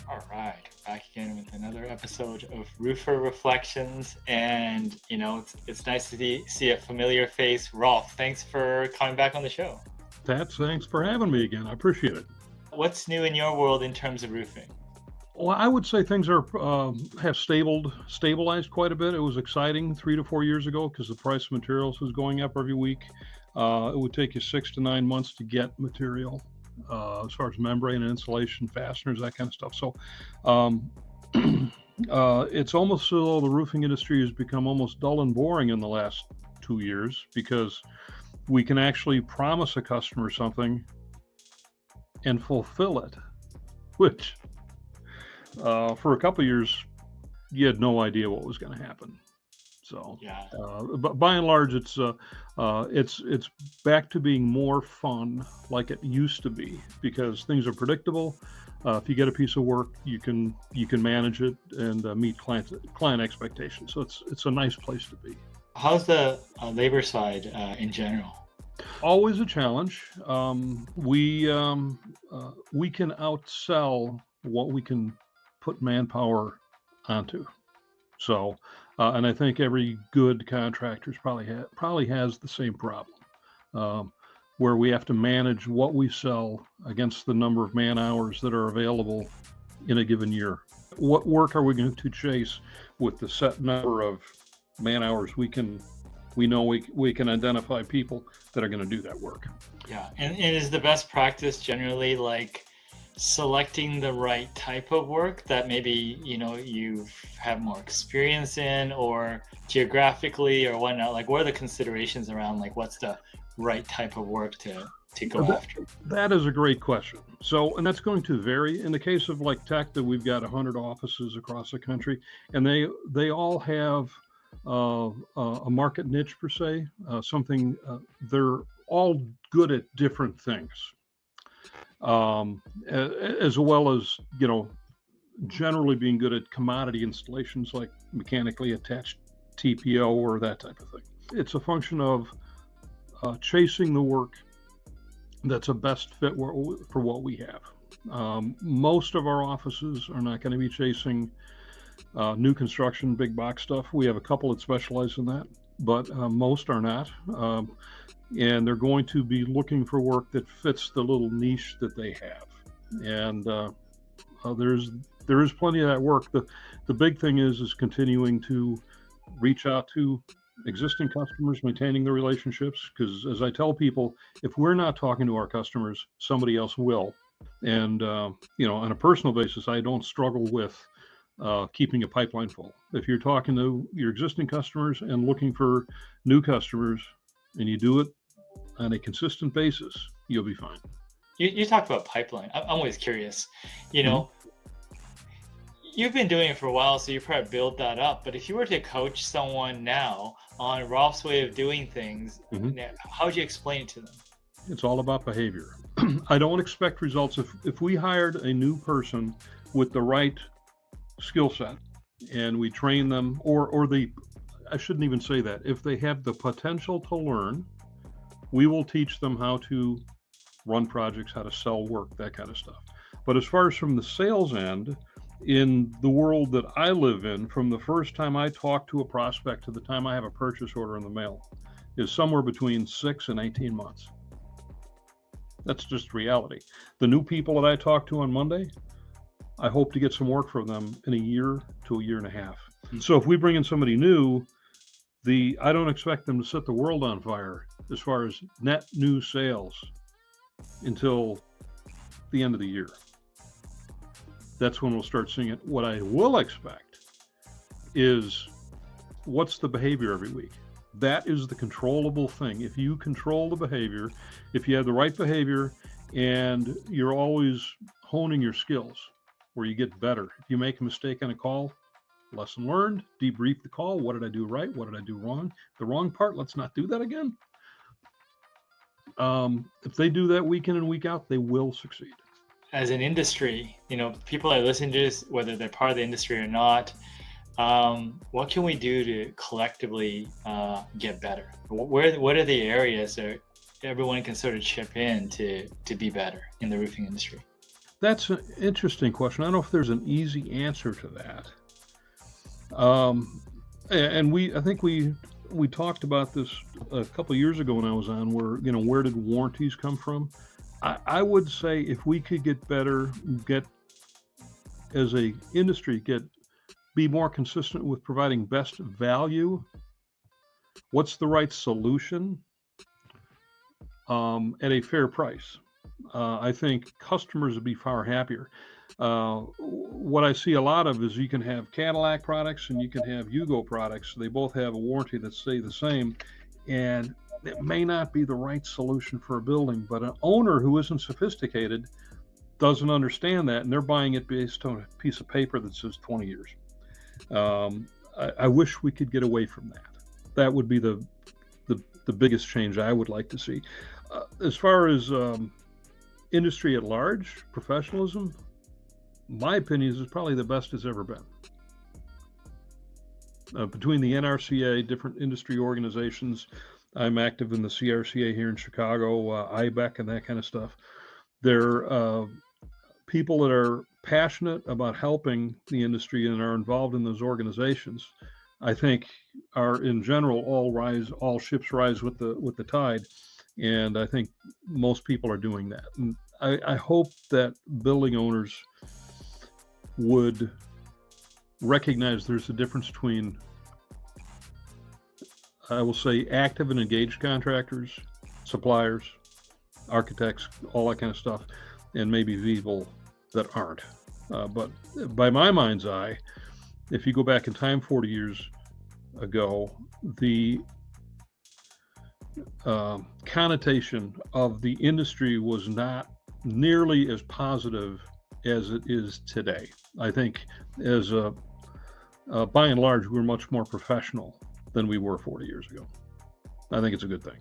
All right, back again with another episode of Roofer Reflections, and it's nice to see a familiar face. Rolf, thanks for coming back on the show. Tats, thanks for having me again. I appreciate it. What's new in your world in terms of roofing? Well, I would say things have stabilized quite a bit. It was exciting 3 to 4 years ago because the price of materials was going up every week. It would take you 6 to 9 months to get material, as far as membrane and insulation, fasteners, that kind of stuff. So, um, it's almost as though the roofing industry has become almost dull and boring in the last 2 years because we can actually promise a customer something and fulfill it, which for a couple of years, you had no idea what was going to happen. So, Yeah. but by and large, it's back to being more fun like it used to be because things are predictable. If you get a piece of work, you can manage it and meet client expectations. So it's a nice place to be. How's the labor side in general? Always a challenge. We can outsell what we can put manpower onto. So, and I think every good contractor probably has the same problem, where we have to manage what we sell against the number of man hours that are available in a given year. What work are we going to chase with the set number of man hours we can identify people that are going to do that work? Yeah, and is the best practice generally like selecting the right type of work that maybe you have more experience in, or geographically or whatnot? Like, what are the considerations around like what's the right type of work to go after? That is a great question. So, and that's going to vary. In the case of like Tecta, we've got 100 offices across the country, and they all have a market niche per se. They're all good at different things. As well as generally being good at commodity installations like mechanically attached TPO or that type of thing. It's a function of chasing the work that's a best fit for what we have. Most of our offices are not going to be chasing new construction, big box stuff. We have a couple that specialize in that, but most are not. And they're going to be looking for work that fits the little niche that they have. And there is plenty of that work. The big thing is continuing to reach out to existing customers, maintaining the relationships. Because as I tell people, if we're not talking to our customers, somebody else will. And on a personal basis, I don't struggle with keeping a pipeline full. If you're talking to your existing customers and looking for new customers, and you do it on a consistent basis, you'll be fine. You talked about pipeline. I'm always curious. Mhm. You've been doing it for a while, so you probably built that up. But if you were to coach someone now on Rolf's way of doing things, how would you explain it to them? It's all about behavior. I don't expect results. If we hired a new person with the right skill set and we train them, I shouldn't even say that. If they have the potential to learn, we will teach them how to run projects, how to sell work, that kind of stuff. But as far as from the sales end, in the world that I live in, from the first time I talk to a prospect to the time I have a purchase order in the mail, is somewhere between 6 and 18 months. That's just reality. The new people that I talk to on Monday, I hope to get some work from them in a year to a year and a half. So if we bring in somebody new, I don't expect them to set the world on fire as far as net new sales until the end of the year. That's when we'll start seeing it. What I will expect is what's the behavior every week. That is the controllable thing. If you control the behavior, if you have the right behavior, and you're always honing your skills where you get better. If you make a mistake on a call, lesson learned, debrief the call. What did I do right? What did I do wrong? The wrong part, let's not do that again. If they do that week in and week out, they will succeed. As an industry, people are listening to this, whether they're part of the industry or not, what can we do to collectively get better? What are the areas that everyone can sort of chip in to be better in the roofing industry? That's an interesting question. I don't know if there's an easy answer to that. And I think we talked about this a couple of years ago when I was on, where did warranties come from? I would say if we could get better, as a industry, be more consistent with providing best value. What's the right solution at a fair price? I think customers would be far happier. What I see a lot of is you can have Cadillac products and you can have Yugo products. They both have a warranty that stay the same, and it may not be the right solution for a building, but an owner who isn't sophisticated doesn't understand that, and they're buying it based on a piece of paper that says 20 years. I wish we could get away from that. That would be the biggest change I would like to see. As far as industry at large, professionalism, my opinion is probably the best it's ever been. Between the NRCA, different industry organizations, I'm active in the CRCA here in Chicago, IBEC and that kind of stuff. They're people that are passionate about helping the industry and are involved in those organizations. I think are in general all ships rise with the tide, and I think most people are doing that. And I hope that building owners would recognize there's a difference between, I will say, active and engaged contractors, suppliers, architects, all that kind of stuff, and maybe people that aren't. But by my mind's eye, if you go back in time 40 years ago, the connotation of the industry was not nearly as positive as it is today. I think by and large, we're much more professional than we were 40 years ago. I think it's a good thing.